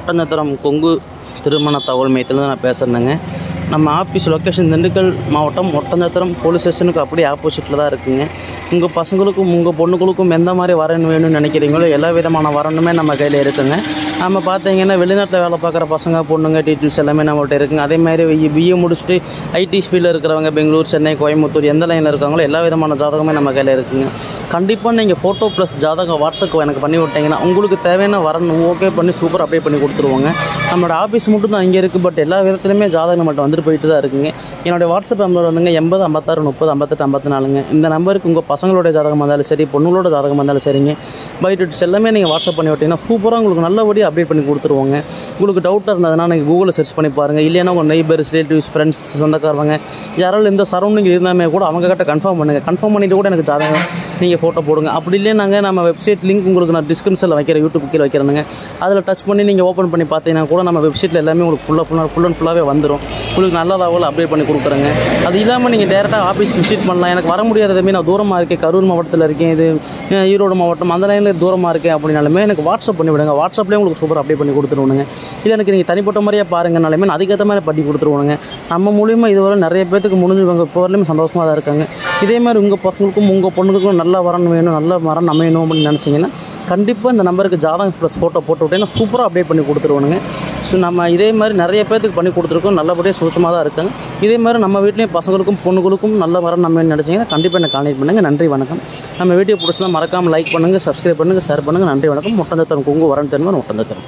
ஒட்டஞ்சத்திரம் கொங்கு திருமண தகவல் மையத்திலேருந்து நான் பேசுகிறேங்க. நம்ம ஆஃபீஸ் லொக்கேஷன் திண்டுக்கல் மாவட்டம் ஒட்டஞ்சத்திரம் போலீஸ் ஸ்டேஷனுக்கு அப்படியே ஆப்போசிட்டில் தான் இருக்குங்க. உங்கள் பசங்களுக்கும் உங்கள் பொண்ணுங்களுக்கும் எந்த மாதிரி வரன் வேணும்னு நினைக்கிறீங்களோ எல்லா விதமான வரனுமே நம்ம கையில் இருக்குங்க. நம்ம பார்த்தீங்கன்னா வெளிநாட்டில் வேலை பார்க்குற பசங்க பொண்ணுங்க டீட்டெயில்ஸ் எல்லாமே நம்மகிட்ட இருக்குங்க. அதேமாதிரி பிஏ முடிச்சுட்டு ஐடி ஃபீல்டில் இருக்கிறவங்க பெங்களூர், சென்னை, கோயம்புத்தூர் எந்த லைனில் இருக்காங்களோ எல்லா விதமான ஜாதகமே நம்ம கையில் இருக்குங்க. கண்டிப்பாக நீங்கள் ஃபோட்டோ ப்ளஸ் ஜாதகம் வாட்ஸ்அப் எனக்கு பண்ணி விட்டிங்கன்னா உங்களுக்கு தேவையான வரன் ஓகே பண்ணி சூப்பர் அப்டேட் பண்ணி கொடுத்துருவோங்க. நம்மளோட ஆஃபீஸ் மட்டும் தான் இங்கே இருக்குது, பட் எல்லா விதத்துலையுமே ஜாதகம் மட்டும் வந்துட்டு போயிட்டு தான் இருக்குங்க. என்னுடைய வாட்ஸ்அப் நம்பர் வந்துங்க 80 56 30 58 54ங்க. இந்த நம்பருக்கு உங்கள் பசங்களுடைய ஜாதகம் வந்தாலும் சரி, பொண்ணுங்களோட ஜாதகம் வந்தாலும் சரிங்க, பை டீட்டெயில்ஸ் எல்லாமே நீங்கள் வாட்ஸ்அப் பண்ணி விட்டிங்கன்னா சூப்பராக உங்களுக்கு நல்லபடியாக அப்டேட் பண்ணி கொடுத்துருவோங்க. உங்களுக்கு டவுட்டாக இருந்ததுன்னா நீங்கள் கூகுளில் சர்ச் பண்ணி பாருங்கள். இல்லைன்னா உங்கள் நெய்பர்ஸ், ரிலேட்டிவ்ஸ், ஃப்ரெண்ட்ஸ், சொந்தக்காரவங்க யாராலும் இந்த சரௌண்டிங் இருந்தாமே கூட அவங்ககிட்ட கன்ஃபார்ம் பண்ணுங்கள். கன்ஃபார்ம் பண்ணிவிட்டு கூட எனக்கு ஜாதகம் நீங்கள் ஃபோட்டோ போடுங்க. அப்படி இல்லைனாங்க நம்ம வெப்சைட் லிங்க் உங்களுக்கு நான் டிஸ்கிரிப்ஷனில் வைக்கிறேன், யூடியூப் கீழே வைக்கிறேங்க. அதில் டச் பண்ணி நீங்கள் ஓப்பன் பண்ணி பார்த்தீங்கன்னா கூட நம்ம வெப்சைட்டில் எல்லாமே உங்களுக்கு ஃபுல் அண்ட் ஃபுல்லாகவே வந்துடும். உங்களுக்கு நல்ல தகவல் அப்டேட் பண்ணி கொடுக்குறேங்க. அது இல்லாமல் நீங்கள் டேரெக்டாக ஆஃபீஸ்க்கு விசிட் பண்ணலாம். எனக்கு வர முடியாததுமே நான் தூரமாக இருக்கேன், கரூர் மாவட்டத்தில் இருக்கேன், இது ஈரோடு மாவட்டம் அந்த லைனில் தூரமாக இருக்கேன் அப்படின்னாலுமே எனக்கு வாட்ஸ்அப் பண்ணி விடுங்க. வாட்ஸ்அப்லேயே உங்களுக்கு சூப்பர் அப்டேட் பண்ணி கொடுத்துருவோங்க. இல்லை எனக்கு நீங்கள் தனிப்பட்ட மாதிரியே பாருங்கனாலுமே நான் அதுக்கேற்ற மாதிரி பண்ணி கொடுத்துருவோங்க. நம்ம மூலியமாக இதுவரை நிறைய பேருக்கு முடிஞ்சவங்க இப்போ வரலையும் சந்தோஷமாக தான் இருக்காங்க. இதே மாதிரி உங்கள் பசங்களுக்கும் உங்கள் பொண்ணுக்கும் நல்ல வரன் வேணும், நல்ல வரன் அமையணும் அப்படின்னு நினச்சிங்கன்னா கண்டிப்பாக இந்த நம்பருக்கு ஜாதகம் ப்ளஸ் ஃபோட்டோ போட்டு விட்டீங்கன்னா சூப்பராக அப்டேட் பண்ணி கொடுத்துருவோனுங்க. ஸோ நம்ம இதே மாதிரி நிறைய பேருக்கு பண்ணி கொடுத்துருக்கோம், நல்லபடியாக சூட்சமாக தான் இருக்காங்க. இதே மாதிரி நம்ம வீட்லேயும் பசங்களுக்கும் பொண்ணுகளுக்கும் நல்ல வரன் நம்ம நினச்சிங்கன்னா கண்டிப்பாக எனக்கு கான்டெக்ட் பண்ணுங்கள். நன்றி, வணக்கம். நம்ம வீடியோ பிடிச்சலாம் மறக்காமல் லைக் பண்ணுங்கள், சப்ஸ்கிரைப் பண்ணுங்கள், ஷேர் பண்ணுங்கள். நன்றி, வணக்கம். ஒட்டஞ்சத்திரம் கொங்கு வரன் தெரியுமா? ஒட்டஞ்சத்திரம்.